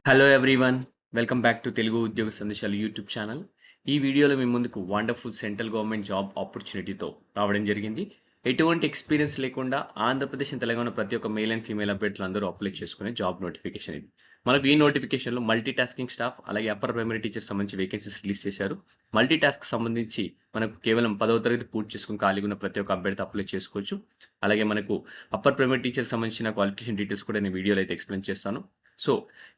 Hello everyone. Welcome back to Telugu ఉద్యోగ సందేశాలు YouTube channel. ఈ వీడియోలో మీ ముందుకు వండర్ఫుల్ సెంట్రల్ గవర్నమెంట్ జాబ్ ఆపర్చునిటీతో రావడం జరిగింది. ఎటువంటి ఎక్స్పీరియన్స్ లేకుండా ఆంధ్రప్రదేశ్ అండ్ తెలంగాణ ప్రతి ఒక్క మేల్ అండ్ ఫీమేల్ అభ్యర్థులు అందరూ అప్లై చేసుకునే జాబ్ నోటిఫికేషన్ ఇది. మనకు ఈ నోటిఫికేషన్లో మల్టీ టాస్కింగ్ స్టాఫ్ అలాగే అప్పర్ ప్రైమరీ టీచర్స్ సంబంధించి వేకెన్సీస్ రిలీజ్ చేశారు. మల్టీ టాస్క్ సంబంధించి మనకు కేవలం 10వ తరగతి పూర్తి చేసుకుని ఖాళీగా ఉన్న ప్రతి ఒక్క అభ్యర్థి అప్లై చేసుకోవచ్చు. అలాగే మనకు అప్పర్ ప్రైమరీ టీచర్ సంబంధించిన క్వాలిఫికేషన్ డీటెయిల్స్ కూడా నేను వీడియోలో అయితే ఎక్స్ప్లెయిన్ చేస్తాను. సో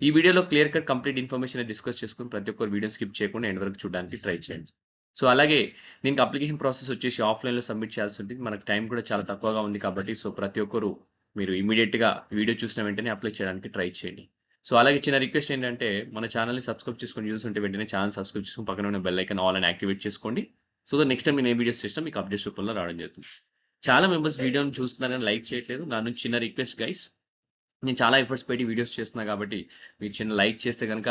ఈ వీడియోలో clear cut complete information discuss చేసుకుని ప్రతి ఒక్కరు వీడియో స్కిప్ చేయకుండా ఎండ్ వరకు చూడడానికి ట్రై చేయండి. సో అలాగే దీనికి అప్లికేషన్ ప్రాసెస్ వచ్చేసి ఆఫ్లైన్లో సబ్మిట్ చేయాల్సి ఉంటుంది. మనకు టైం కూడా చాలా తక్కువగా ఉంది కాబట్టి సో ప్రతి ఒక్కరు మీరు ఇమీడియట్గా వీడియో చూసిన వెంటనే అప్లై చేయడానికి ట్రై చేయండి. సో అలాగే చిన్న రిక్వెస్ట్ ఏంటంటే మన ఛానల్ని సబ్స్క్రైబ్ చేసుకొని చూస్తుంటే వెంటనే ఛానల్ సబ్స్క్రైబ్ చేసుకుని పక్కన ఉన్న బెల్ ఐకాన్ ఆల్ అని యాక్టివేట్ చేసుకోండి. సో నెక్స్ట్ టైం నేను ఏ వీడియోస్ చేసినా మీకు అప్డేట్స్ రూపంలో రావడం జరుగుతుంది. చాలా మెంబర్స్ వీడియోని చూస్తున్నారని లైక్ చేయట్లేదు. నా నుంచి చిన్న రిక్వెస్ట్ గైస్, నేను చాలా ఎఫర్ట్స్ పెట్టి వీడియోస్ చేస్తున్నా కాబట్టి మీరు చిన్న లైక్ చేస్తే కనుక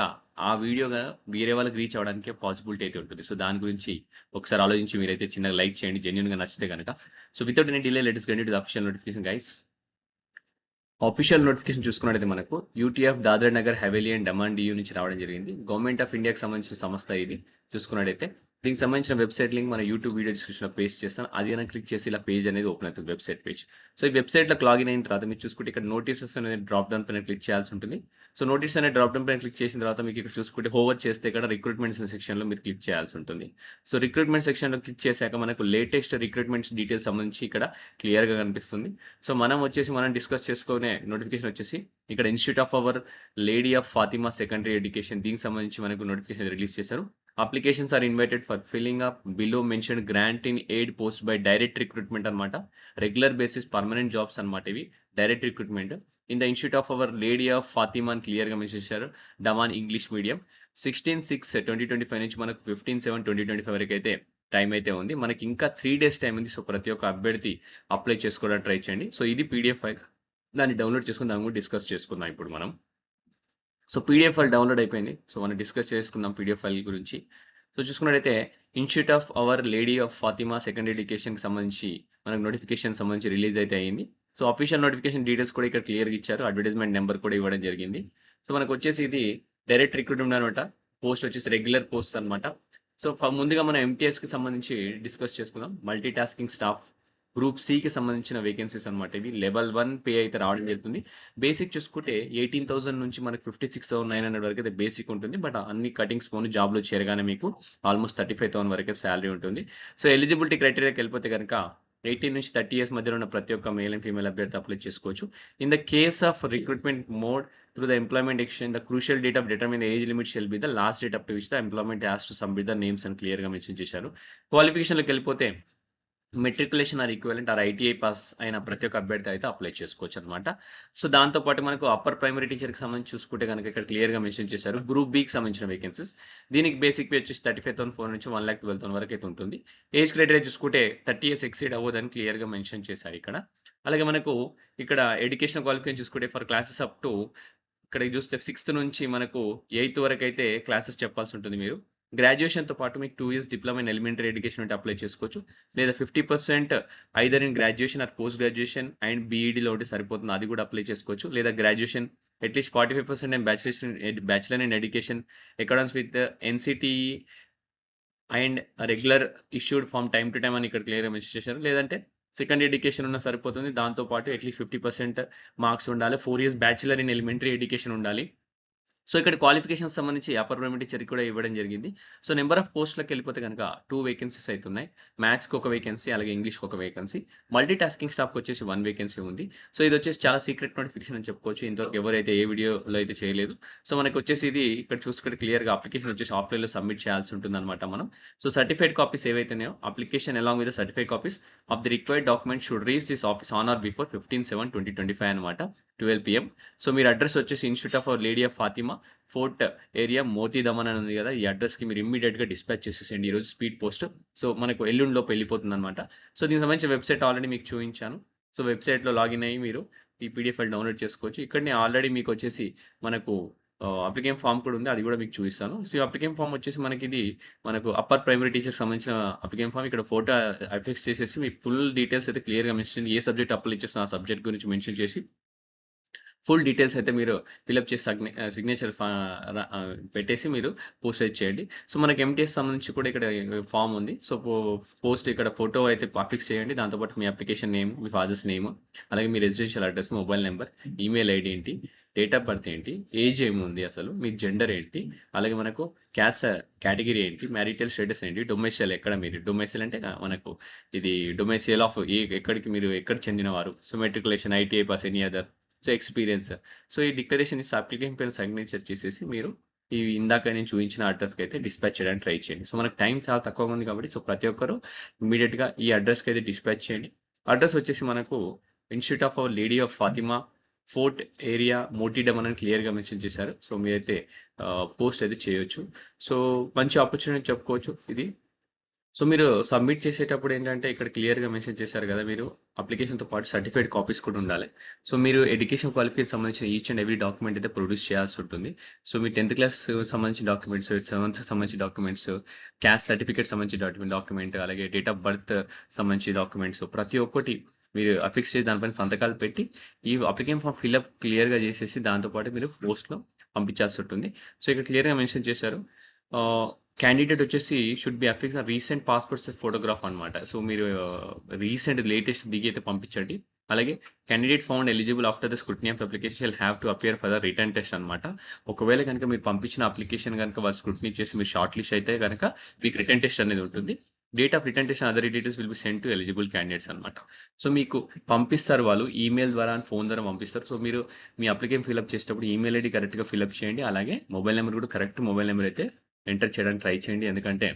ఆ వీడియోగా వేరే వాళ్ళకి రీచ్ అవ్వడానికి పాసిబిలిటీ అయితే ఉంటుంది. సో దాని గురించి ఒకసారి ఆలోచించి మీరైతే చిన్న లైక్ చేయండి జెన్యున్గా నచ్చితే కనుక. So without any delay let's get to the official notification guys. Official notification చూసుకున్నట్టయితే మనకు యూటీఎఫ్ దాద్రా నగర్ హవేలీ అండ్ డమాన్ డియూ నుంచి రావడం జరిగింది. గవర్నమెంట్ ఆఫ్ ఇండియాకి సంబంధించిన సంస్థ ఇది. చూసుకున్నట్టయితే దీనికి సంబంధించిన వెబ్సైట్ లింక్ మన యూట్యూబ్ వీడియో డిస్క్రిప్షన్లో పేస్ట్ చేస్తాను. అది అయినా క్లిక్ చేసి ఇలా పేజ్ అనేది ఓపెన్ అవుతుంది, వెబ్సైట్ పేజ్. సో ఈ వెబ్సైట్లోకి లాగిన్ అయిన తర్వాత మీరు చూసుకుంటే ఇక్కడ నోటీసెస్ అనేది డ్రాప్ డౌన్ పైన క్లిక్ చేయాల్సి ఉంటుంది. సో నోటీస్ అనేది డ్రాప్ డౌన్ పైన క్లిక్ చేసిన తర్వాత మీకు ఇక్కడ చూసుకుంటే హోవర్ చేస్తే ఇక్కడ రిక్రూట్మెంట్స్ సెక్షన్లో మీరు క్లిక్ చేయాల్సి ఉంటుంది. సో రిక్రూట్మెంట్ సెక్షన్లో క్లిక్ చేశాక మనకు లేటెస్ట్ రిక్రూట్మెంట్స్ డీటెయిల్స్ సంబంధించి ఇక్కడ క్లియర్గా కనిపిస్తుంది. సో మనం డిస్కస్ చేసుకునే నోటిఫికేషన్ వచ్చేసి ఇక్కడ institute of our lady of Fatima secondary education, దీనికి సంబంధించి మనకు నోటిఫికేషన్ రిలీజ్ చేశారు. Applications are invited for filling up below mention grant in aid post by direct recruitment అనమాట. రెగ్యులర్ బేసిస్ పర్మనెంట్ జాబ్స్ అనమాట ఇవి, direct recruitment in the institute of our lady of Fatima అని క్లియర్గా mention చేశారు. Daman English medium. 16/6/2025 నుంచి మనకు 15/7/2025 వరకు అయితే టైం అయితే ఉంది. మనకి ఇంకా 3 days టైం ఉంది. సో ప్రతి ఒక్క అభ్యర్థి అప్లై చేసుకోవడానికి ట్రై చేయండి. సో ఇది పీడిఎఫ్ ఫైల్, దాన్ని డౌన్లోడ్ చేసుకుని దాని గురించి డిస్కస్ చేసుకుందాం ఇప్పుడు మనం. సో పీడిఎఫ్ ఫైల్ డౌన్లోడ్ అయిపోయింది. సో మనం డిస్కస్ చేసుకుందాం పీడిఎఫ్ ఫైల్ గురించి. సో చూసుకున్నట్టయితే institute of our lady of Fatima secondary ఎడ్యుకేషన్కి సంబంధించి మనకు నోటిఫికేషన్ సంబంధించి రిలీజ్ అయితే అయింది. సో అఫీషియల్ నోటిఫికేషన్ డీటెయిల్స్ కూడా ఇక్కడ క్లియర్గా ఇచ్చారు. అడ్వర్టైజ్మెంట్ నెంబర్ కూడా ఇవ్వడం జరిగింది. సో మనకు వచ్చేసి ఇది డైరెక్ట్ రిక్రూట్మెంట్ అనమాట. పోస్ట్ వచ్చేసి రెగ్యులర్ పోస్ట్ అనమాట. సో ముందుగా మనం ఎంటీఎస్కి సంబంధించి డిస్కస్ చేసుకుందాం. మల్టీ టాస్కింగ్ స్టాఫ్ గ్రూప్ సికి సంబంధించిన వేకెన్సీస్ అనమాట. ఇవి లెవెల్ 1 పే అయితే రావడం జరుగుతుంది. బేసిక్ చూసుకుంటే 18,000 నుంచి మనకు 56,900 వరకు అయితే బేసిక్ ఉంటుంది. బట్ అన్ని కటింగ్స్ పోను జాబ్లో చేరగానే మీకు ఆల్మోస్ట్ 35,000 వరకే శాలరీ ఉంటుంది. సో ఎలిజిబిలిటీ క్రైటీరియాకి వెళ్ళిపోతే కనుక 18 నుంచి 30 years మధ్యలో ఉన్న ప్రతి ఒక్క మేల్ అండ్ ఫీమేల్ అభ్యర్థి అప్లై చేసుకోవచ్చు. In the case of recruitment mode through the employment exchange, the crucial date of determine the age limit shall be the last date up to which the employment has to submit the names and clear గా mention చేశారు. క్వాలిఫికేషన్లోకి వెళ్ళిపోతే matriculation or equivalent or ITI pass అయిన ప్రతి ఒక్క అభ్యర్థి అయితే apply చేసుకోవచ్చు అనమాట. సో దాంతోపాటు మనకు అప్పర్ ప్రైమరీ టీచర్కి సంబంధించి చూసుకుంటే కనుక ఇక్కడ క్లియర్గా మెన్షన్ చేశారు గ్రూప్ బీకి సంబంధించిన వేకెన్సీస్. దీనికి బేసిక్ పే వచ్చేసి 35,400 నుంచి 1,12,000 వరకు అయితే ఉంటుంది. ఏజ్ క్రైటీరియా చూసుకుంటే 30 years ఎక్సీడ్ అవ్వదని క్లియర్గా మెన్షన్ చేశారు ఇక్కడ. అలాగే మనకు ఇక్కడ ఎడ్యుకేషన్ క్వాలిఫికేషన్ చూసుకుంటే ఫర్ క్లాసెస్ అప్ టు ఇక్కడ చూస్తే 6th నుంచి మనకు 8th వరకు అయితే క్లాసెస్ చెప్పాల్సి ఉంటుంది మీరు. గ్రాడ్యుయేషన్తో పాటు మీకు 2 years diploma in elementary education ఉంటే అప్లై చేసుకోవచ్చు. లేదా 50% either in graduation or post graduation and బీఈడీలో ఉంటే సరిపోతుంది, అది కూడా అప్లై చేసుకోవచ్చు. లేదా graduation at least 45% and bachelor in education accordings with NCTE and regular issued from time to time అని ఇక్కడ క్లియర్గా మెన్షన్ చేశారు. లేదంటే సెకండ్ ఎడ్యుకేషన్ ఉన్న సరిపోతుంది. దాంతోపాటు అట్లీస్ట్ 50% మార్క్స్ ఉండాలి. 4 years bachelor in elementary education ఉండాలి. సో ఇక్కడ క్వాలిఫికేషన్స్ సంబంధించి అప్పర్ ప్రైమరీ టీచర్కి కూడా ఇవ్వడం జరిగింది. సో నెంబర్ ఆఫ్ పోస్ట్లకు వెళ్ళిపోతే కనుక 2 వేకెన్సీస్ అయితే ఉన్నాయి. మ్యాథ్స్కి ఒక వేకెన్సీ, అలాగే ఇంగ్లీష్కి ఒక వేకెన్సీ. మల్టీ టాస్కింగ్ స్టాఫ్కి వచ్చేసి 1 వేకెన్సీ ఉంది. సో ఇది వచ్చేసి చాలా సీక్రెట్ నోటిఫికేషన్ అని చెప్పుకోవచ్చు. ఇంతవరకు ఎవరైతే ఏ వీడియోలో అయితే చేయలేదు. సో మనకు వచ్చేసి ఇది ఇక్కడ చూసుకుంటే క్లియర్గా అప్లికేషన్ వచ్చేసి ఆఫ్లైన్లో సబ్మిట్ చేయాల్సి ఉంటుంది అనమాట మనం. సో సర్టిఫైడ్ కాపీస్ ఏవైతున్నాయో application along with certified copies of the required document should reach this office on or before 15/7/2025 అనమాట, 12 PM. సో మీరు అడ్రస్ వచ్చేసి institute of lady of Fatima fort area Moti Daman అని ఉంది కదా, ఈ అడ్రస్కి మీరు ఇమ్మీడియట్గా డిస్పాచ్ చేసేసేయండి ఈరోజు స్పీడ్ పోస్ట్. సో మనకు ఎల్లుండిలోపు వెళ్ళిపోతుంది అనమాట. సో దీనికి సంబంధించిన వెబ్సైట్ ఆల్రెడీ మీకు చూపించాను. సో వెబ్సైట్లో లాగిన్ అయ్యి మీరు ఈ పీడిఎఫ్ ఫైల్ డౌన్లోడ్ చేసుకోవచ్చు. ఇక్కడనే ఆల్రెడీ మీకు వచ్చేసి మనకు అప్లికేషన్ ఫామ్ కూడా ఉంది, అది కూడా మీకు చూపిస్తాను. సో అప్లికేషన్ ఫామ్ వచ్చేసి మనకు అప్పర్ ప్రైమరీ టీచర్కి సంబంధించిన అప్లికేషన్ ఫామ్. ఇక్కడ ఫోటో అఫిక్స్ చేసేసి మీకు ఫుల్ డీటెయిల్స్ అయితే క్లియర్గా మెన్షన్, ఏ సబ్జెక్ట్ అప్లై చేస్తున్న ఆ సబ్జెక్ట్ గురించి మెన్షన్ చేసి ఫుల్ డీటెయిల్స్ అయితే మీరు ఫిలప్ చేసి సిగ్నేచర్ పెట్టేసి మీరు పోస్ట్ అయితే చేయండి. సో, మనకి ఎంటీఎస్ సంబంధించి కూడా ఇక్కడ ఫార్మ్ ఉంది. సో, పోస్ట్ ఇక్కడ ఫోటో అయితే అఫిక్స్ చేయండి. దాంతో పాటు మీ అప్లికేషన్ నేమ్, మీ ఫాదర్స్ నేమ్, అలాగే మీ residential address, mobile number, email ID ఏంటి, డేట్ ఆఫ్ బర్త్ ఏంటి, ఏజ్ ఏముంది అసలు, మీ జెండర్ ఏంటి, అలాగే మనకు క్యాస్ట్ కేటగిరీ ఏంటి, మ్యారిటల్ స్టేటస్ ఏంటి, డొమైసియల్ ఎక్కడ మీరు డొమైసియల్ అంటే మనకు ఇది డొమైసియల్ ఆఫ్ ఎక్కడికి మీరు ఎక్కడ చెందినవారు, so matriculation, ITI pass, any other, so experience. So ఈ డిక్లరేషన్ ఇస్ అప్లికేషన్ పైన సిగ్నేచర్ చేసేసి మీరు ఈ ఇందాక నేను చూపించిన అడ్రస్కి అయితే డిస్పాచ్ చేయడానికి ట్రై చేయండి. సో మనకు టైం చాలా తక్కువగా ఉంది కాబట్టి సో ప్రతి ఒక్కరు ఇమీడియట్గా ఈ అడ్రస్కి అయితే డిస్పాచ్ చేయండి. అడ్రస్ వచ్చేసి మనకు institute of our lady of Fatima, fort area, మోటీడమ్ అని క్లియర్గా మెన్షన్ చేశారు. సో మీరైతే పోస్ట్ అయితే చేయొచ్చు. సో మంచి ఆపర్చునిటీ చెప్పుకోవచ్చు ఇది. సో మీరు సబ్మిట్ చేసేటప్పుడు ఏంటంటే ఇక్కడ క్లియర్గా మెన్షన్ చేశారు కదా, మీరు అప్లికేషన్తో పాటు సర్టిఫైడ్ కాపీస్ కూడా ఉండాలి. సో మీరు ఎడ్యుకేషన్ క్వాలిఫికేషన్ సంబంధించిన ఈచ్ అండ్ ఎవ్రీ డాక్యుమెంట్ అయితే ప్రొడ్యూస్ చేయాల్సి ఉంటుంది. సో మీ 10th క్లాస్ సంబంధించిన డాక్యుమెంట్స్, 7th సంబంధించిన డాక్యుమెంట్స్, క్యాస్ట్ సర్టిఫికేట్ సంబంధించిన డాక్యుమెంట్, అలాగే డేట్ ఆఫ్ బర్త్ సంబంధించిన డాక్యుమెంట్స్ ప్రతి ఒక్కటి మీరు అఫిక్స్ చేసి దానిపైన సంతకాలు పెట్టి ఈ అప్లికేషన్ ఫామ్ ఫిల్అప్ క్లియర్గా చేసేసి దాంతోపాటు మీరు పోస్ట్లో పంపించాల్సి ఉంటుంది. సో ఇక్కడ క్లియర్గా మెన్షన్ చేశారు. క్యాండిడేట్ వచ్చేసి should be affix recent passport size photograph అనమాట. సో మీరు రీసెంట్ లేటెస్ట్ దిగి అయితే పంపించండి. అలాగే candidate found eligible after the scrutiny of application shall have to appear for the return test అనమాట. ఒకవేళ కనుక మీరు పంపించిన అప్లికేషన్ కనుక వాళ్ళు స్క్రూటినీ చేసి మీరు షార్ట్ లిస్ట్ అయితే కనుక మీకు రిటర్న్ టెస్ట్ అనేది ఉంటుంది. Date of return test other details will be send to eligible candidates అనమాట. సో మీకు పంపిస్తారు వాళ్ళు ఈమెయిల్ ద్వారా అండ్ ఫోన్ ద్వారా పంపిస్తారు. సో మీరు మీ అప్లికేషన్ ఫిల్అప్ చేసేటప్పుడు ఈమెయిల్ ఐడి కరెక్ట్గా ఫిల్అప్ చేయండి. అలాగే మొబైల్ నెంబర్ కూడా కరెక్ట్ మొబైల్ నెంబర్ అయితే ఎంటర్ చేయడానికి ట్రై చేయండి. ఎందుకంటే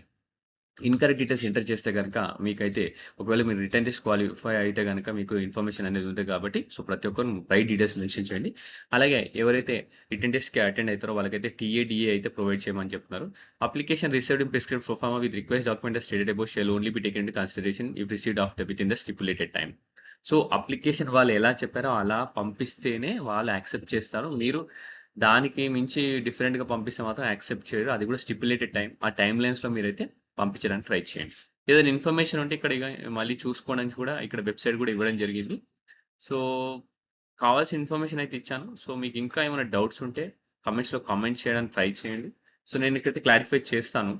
ఇన్కరెక్ట్ డీటెయిల్స్ ఎంటర్ చేస్తే కనుక మీకైతే ఒకవేళ మీరు రిటర్న్ టెస్ట్ క్వాలిఫై అయితే కనుక మీకు ఇన్ఫర్మేషన్ అనేది ఉంటుంది కాబట్టి సో ప్రతి ఒక్కరు రైట్ డీటెయిల్స్ మెన్షన్ చేయండి. అలాగే ఎవరైతే రిటర్న్ టెస్ట్కి అటెండ్ అవుతారో వాళ్ళకైతే టీఏడిఏ అయితే ప్రొవైడ్ చేయమని చెప్తున్నారు. Application received in prescribed proforma with request document stated about shall only be taken into consideration if received after within the stipulated time. So application వాళ్ళు ఎలా చెప్పారో అలా పంపిస్తేనే వాళ్ళు యాక్సెప్ట్ చేస్తారు. మీరు దానికి మించి డిఫరెంట్గా పంపిస్తే మాత్రం యాక్సెప్ట్ చేయరు. అది కూడా స్టిపులేటెడ్ టైం. ఆ టైమ్ లైన్స్లో మీరైతే పంపించడానికి ట్రై చేయండి. ఏదైనా ఇన్ఫర్మేషన్ ఉంటే ఇక్కడ మళ్ళీ చూసుకోవడానికి కూడా ఇక్కడ వెబ్సైట్ కూడా ఇవ్వడం జరిగింది. సో కావాల్సిన ఇన్ఫర్మేషన్ అయితే ఇచ్చాను. సో మీకు ఇంకా ఏమైనా డౌట్స్ ఉంటే కమెంట్స్లో కామెంట్ చేయడానికి ట్రై చేయండి. సో నేను ఇక్కడైతే క్లారిఫై చేస్తాను.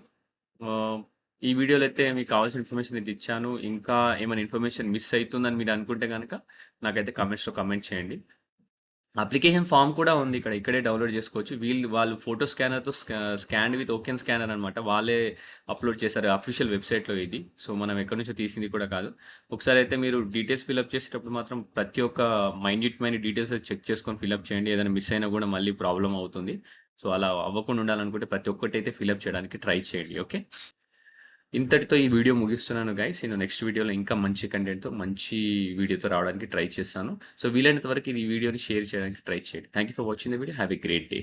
ఈ వీడియోలో అయితే మీకు కావాల్సిన ఇన్ఫర్మేషన్ అయితే ఇచ్చాను. ఇంకా ఏమైనా ఇన్ఫర్మేషన్ మిస్ అవుతుందని మీరు అనుకుంటే కనుక నాకైతే కమెంట్స్లో కామెంట్ చేయండి. అప్లికేషన్ ఫామ్ కూడా ఉంది ఇక్కడ. ఇక్కడే డౌన్లోడ్ చేసుకోవచ్చు. వాళ్ళు ఫోటో స్కానర్‌తో స్కాన్డ్ విత్ ఓకెన్ స్కానర్ అనమాట. వాళ్ళే అప్‌లోడ్ చేశారు అఫీషియల్ వెబ్‌సైట్‌లో ఇది. సో, మనం ఎక్కడి నుంచో తీసింది కూడా కాదు. ఒకసారి అయితే మీరు డీటెయిల్స్ ఫిల్అప్ చేసేటప్పుడు మాత్రం ప్రతి ఒక్క మైన్యూట్ డీటెయిల్స్ చెక్ చేసుకొని ఫిల్అప్ చేయండి. ఏదైనా మిస్ అయినా కూడా మళ్ళీ ప్రాబ్లమ్ అవుతుంది. సో, అలా అవ్వకుండా ఉండాలనుకుంటే ప్రతి ఒక్కటి ఫిల్అప్ చేయడానికి ట్రై చేయండి. ఓకే. ఇంతటితో ఈ వీడియో ముగిస్తున్నాను గైస్. నేను నెక్స్ట్ వీడియోలో ఇంకా మంచి కంటెంట్‌తో, మంచి వీడియోతో రావడానికి ట్రై చేస్తాను. సో, వీలైనంత వరకు ఈ వీడియోని షేర్ చేయడానికి ట్రై చేయండి. Thank you for watching the video. Have a great day.